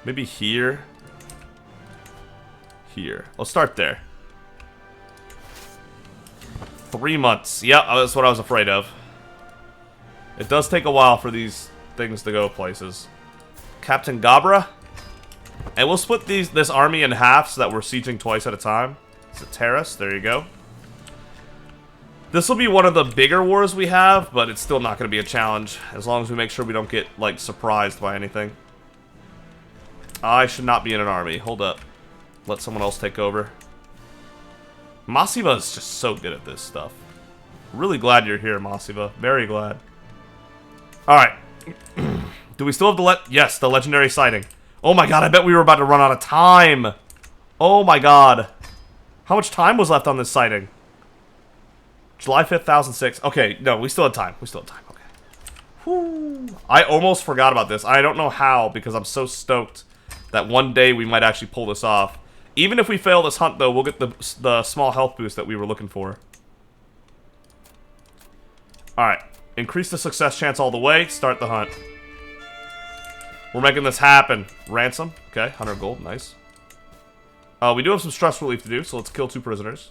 Maybe here. Here. Let's start there. 3 months. Yep, that's what I was afraid of. It does take a while for these things to go places. Captain Gabra. And we'll split this army in half so that we're sieging twice at a time. It's a terrace. There you go. This will be one of the bigger wars we have, but it's still not going to be a challenge. As long as we make sure we don't get, like, surprised by anything. I should not be in an army. Hold up. Let someone else take over. Masiva is just so good at this stuff. Really glad you're here, Masiva. Very glad. Alright. Do we still have yes, the legendary sighting. Oh my god, I bet we were about to run out of time. Oh my god. How much time was left on this sighting? July 5th, 1006. Okay, no, we still have time. We still have time. Okay. Whew. I almost forgot about this. I don't know how, because I'm so stoked that one day we might actually pull this off. Even if we fail this hunt, though, we'll get the small health boost that we were looking for. Alright. Increase the success chance all the way. Start the hunt. We're making this happen. Ransom. Okay, 100 gold. Nice. We do have some stress relief to do, so let's kill 2 prisoners.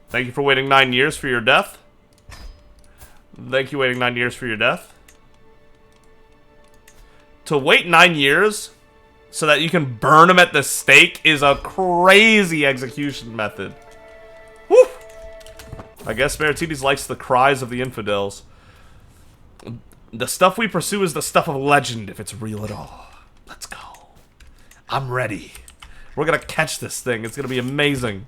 Thank you for waiting 9 years for your death. Thank you waiting 9 years for your death. To wait 9 years so that you can burn them at the stake is a crazy execution method. Woo! I guess Meritites likes the cries of the infidels. The stuff we pursue is the stuff of legend, if it's real at all. Let's go. I'm ready. We're gonna catch this thing. It's gonna be amazing.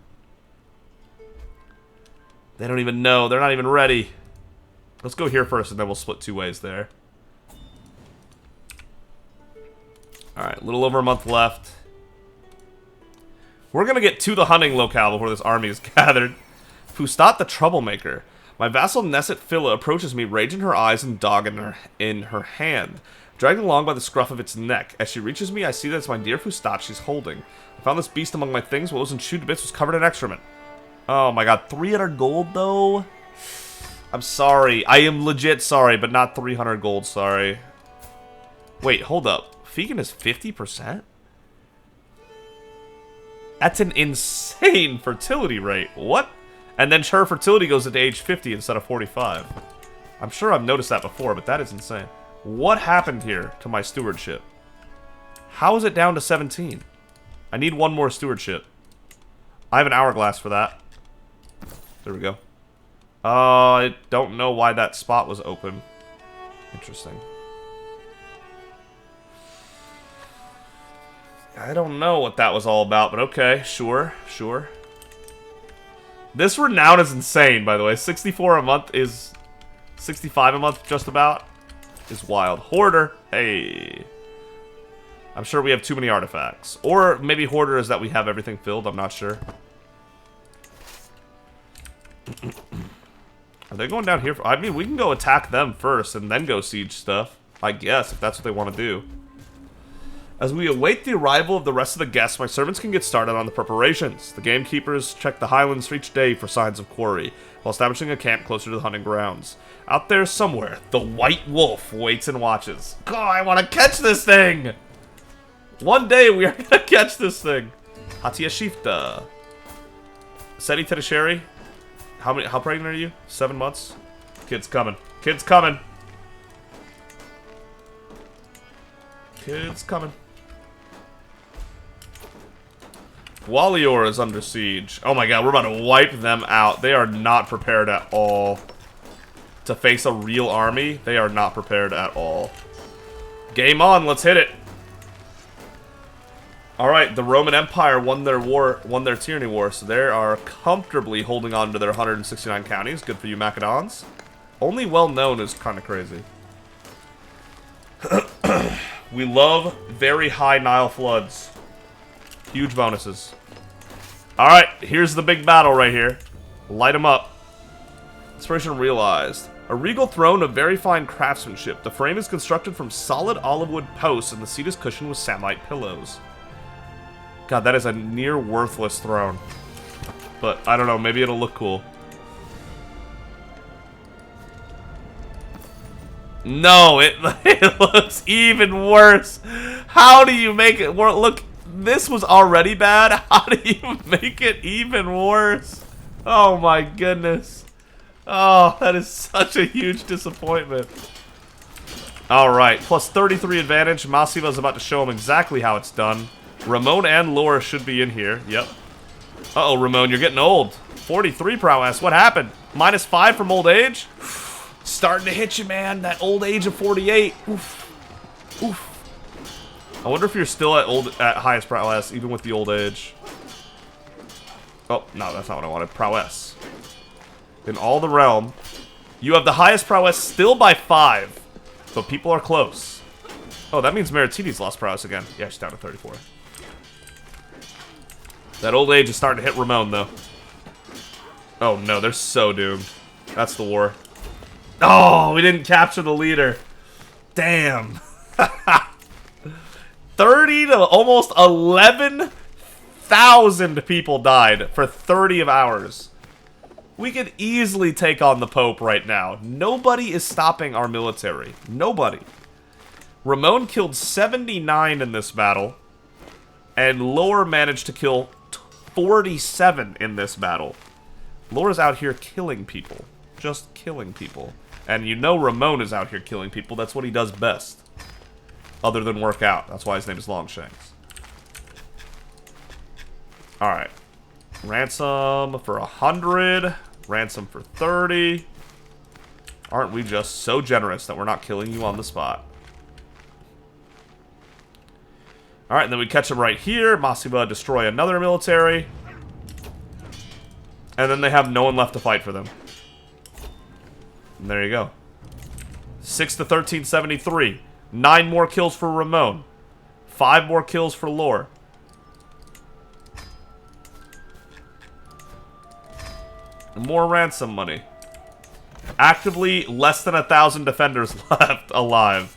They don't even know. They're not even ready. Let's go here first, and then we'll split 2 ways there. Alright, a little over a month left. We're gonna get to the hunting locale before this army is gathered. Fustat the Troublemaker. My vassal Nesset Phila approaches me, rage in her eyes and dog in her hand, dragged along by the scruff of its neck. As she reaches me, I see that it's my dear Fustat she's holding. I found this beast among my things. What wasn't chewed to bits was covered in excrement. Oh my god, 300 gold though? I'm sorry. I am legit sorry, but not 300 gold, sorry. Wait, hold up. Fegan is 50%? That's an insane fertility rate. What? And then her fertility goes into age 50 instead of 45. I'm sure I've noticed that before, but that is insane. What happened here to my stewardship? How is it down to 17? I need 1 more stewardship. I have an hourglass for that. There we go. I don't know why that spot was open. Interesting. I don't know what that was all about, but okay, sure, sure. This renown is insane, by the way. 64 a month is... 65 a month, just about, is wild. Hoarder, hey. I'm sure we have too many artifacts. Or maybe Hoarder is that we have everything filled, I'm not sure. Are they going down here? I mean, we can go attack them first and then go siege stuff. I guess, if that's what they want to do. As we await the arrival of the rest of the guests, my servants can get started on the preparations. The gamekeepers check the highlands for each day for signs of quarry, while establishing a camp closer to the hunting grounds. Out there somewhere, the White Wolf waits and watches. God, I want to catch this thing! One day we are going to catch this thing. Hatia Shifta. Seti Tedasheri. How pregnant are you? 7 months? Kid's coming. Kid's coming. Kid's coming. Gwalior is under siege. Oh my god, we're about to wipe them out. They are not prepared at all. To face a real army, they are not prepared at all. Game on, let's hit it. Alright, the Roman Empire won their tyranny war, so they are comfortably holding on to their 169 counties. Good for you, Macedons. Only well known is kind of crazy. We love very high Nile floods. Huge bonuses. Alright, here's the big battle right here. Light them up. Inspiration realized. A regal throne of very fine craftsmanship. The frame is constructed from solid olive wood posts and the seat is cushioned with samite pillows. God, that is a near worthless throne. But, I don't know, maybe it'll look cool. No, it looks even worse. How do you make it work? Look, this was already bad. How do you make it even worse? Oh my goodness. Oh, that is such a huge disappointment. Alright, plus 33 advantage. Massiva is about to show him exactly how it's done. Ramon and Laura should be in here. Yep. Uh-oh, Ramon, you're getting old. 43 prowess. What happened? -5 from old age? Starting to hit you, man. That old age of 48. Oof. Oof. I wonder if you're still at highest prowess, even with the old age. Oh, no, that's not what I wanted. Prowess. In all the realm, you have the highest prowess still by 5. But people are close. Oh, that means Meritites lost prowess again. Yeah, she's down to 34. That old age is starting to hit Ramon, though. Oh, no, they're so doomed. That's the war. Oh, we didn't capture the leader. Damn. 30 to almost 11,000 people died for 30 hours. We could easily take on the Pope right now. Nobody is stopping our military. Nobody. Ramon killed 79 in this battle. And Lore managed to kill 47 in this battle. Lore's out here killing people. Just killing people. And you know Ramon is out here killing people. That's what he does best. Other than work out. That's why his name is Longshanks. Alright. Ransom for 100. ransom for 30. Aren't we just so generous that we're not killing you on the spot? Alright, and then we catch him right here. Masiba destroy another military. And then they have no one left to fight for them. And there you go. 6 to 1373. 9 more kills for Ramon. 5 more kills for Lore. More ransom money. Actively less than 1,000 defenders left alive.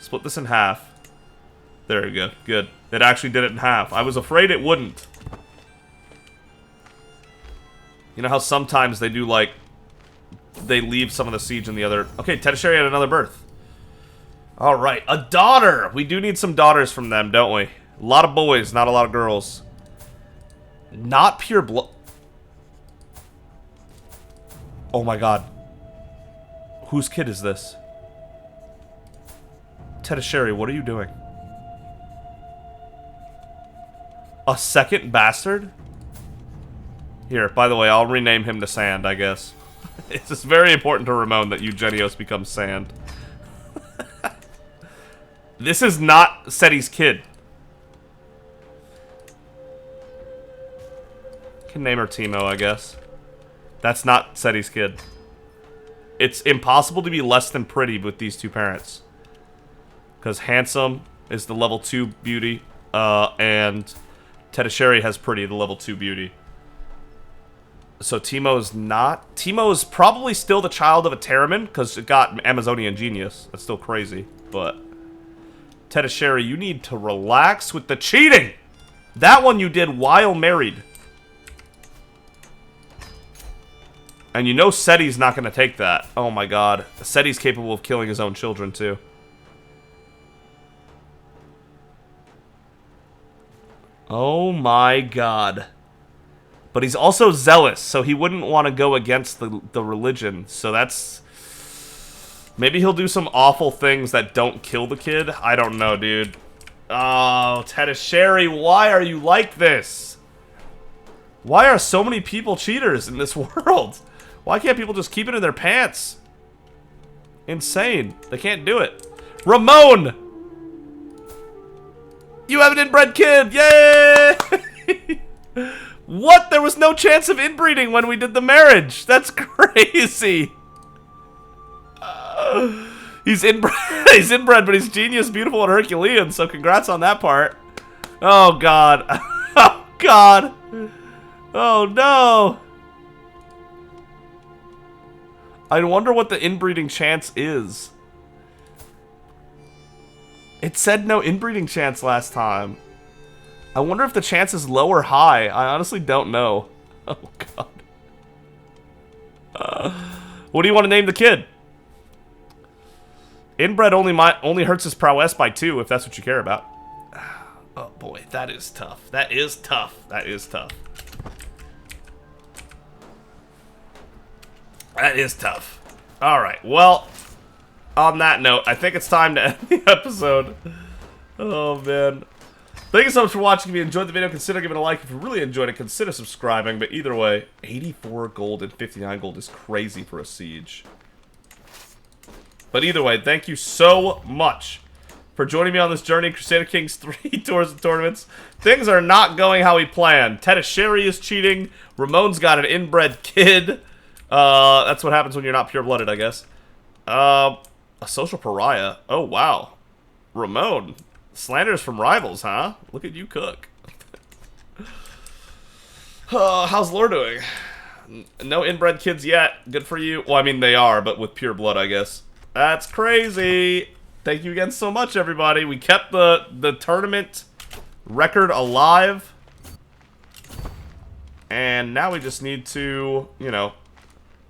Split this in half. There we go. Good. It actually did it in half. I was afraid it wouldn't. You know how sometimes they do, like, they leave some of the siege in the other... Okay, Tedasheri had another birth. Alright, a daughter! We do need some daughters from them, don't we? A lot of boys, not a lot of girls. Not pure blood... Oh my god. Whose kid is this? Tedasheri, what are you doing? A second bastard? Here, by the way, I'll rename him to Sand, I guess. It's just very important to Ramon that Eugenios becomes Sand. This is not Seti's kid. Can name her Timo, I guess. That's not Seti's kid. It's impossible to be less than pretty with these two parents. Because handsome is the level 2 beauty, and Tedasheri has pretty, the level 2 beauty. So Timo's not. Timo's probably still the child of a Terriman, because it got Amazonian genius. That's still crazy, but... Tedasheri, you need to relax with the cheating! That one you did while married. And you know Seti's not going to take that. Oh my god. Seti's capable of killing his own children, too. Oh my god. But he's also zealous, so he wouldn't want to go against the religion. So that's... Maybe he'll do some awful things that don't kill the kid. I don't know, dude. Oh, Tedasheri, why are you like this? Why are so many people cheaters in this world? Why can't people just keep it in their pants? Insane. They can't do it. Ramon! You have an inbred kid! Yay! What? There was no chance of inbreeding when we did the marriage. That's crazy. He's inbred. He's inbred, but he's genius, beautiful, and Herculean. So congrats on that part. Oh god. Oh god. Oh no. I wonder what the inbreeding chance is. It said no inbreeding chance last time. I wonder if the chance is low or high. I honestly don't know. Oh god. What do you want to name the kid? Inbred only hurts his prowess by 2, if that's what you care about. Oh boy, that is tough. That is tough. That is tough. That is tough. Alright, well, on that note, I think it's time to end the episode. Oh, man. Thank you so much for watching. If you enjoyed the video, consider giving it a like. If you really enjoyed it, consider subscribing. But either way, 84 gold and 59 gold is crazy for a siege. But either way, thank you so much for joining me on this journey. Crusader Kings 3 tours and tournaments. Things are not going how we planned. Tedasheri is cheating. Ramon's got an inbred kid. That's what happens when you're not pure-blooded, I guess. A social pariah. Oh, wow. Ramon. Slanders from rivals, huh? Look at you cook. How's Lore doing? No inbred kids yet. Good for you. Well, I mean, they are, but with pure blood, I guess. That's crazy. Thank you again so much, everybody. We kept the tournament record alive. And now we just need to, you know,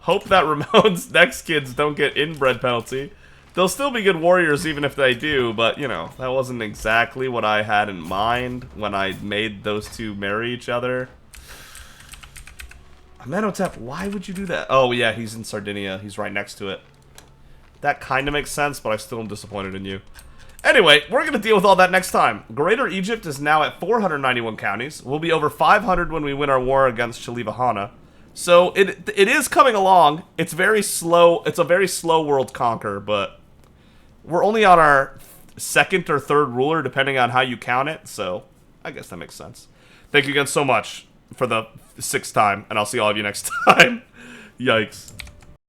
hope that Ramon's next kids don't get inbred penalty. They'll still be good warriors even if they do, but, you know, that wasn't exactly what I had in mind when I made those two marry each other. Amenhotep, why would you do that? Oh, yeah, he's in Sardinia. He's right next to it. That kind of makes sense, but I still am disappointed in you. Anyway, we're going to deal with all that next time. Greater Egypt is now at 491 counties. We'll be over 500 when we win our war against Shalivahana. So it is coming along. It's very slow. It's a very slow world conquer, but we're only on our second or third ruler, depending on how you count it. So I guess that makes sense. Thank you again so much for the 6th time, and I'll see all of you next time. Yikes.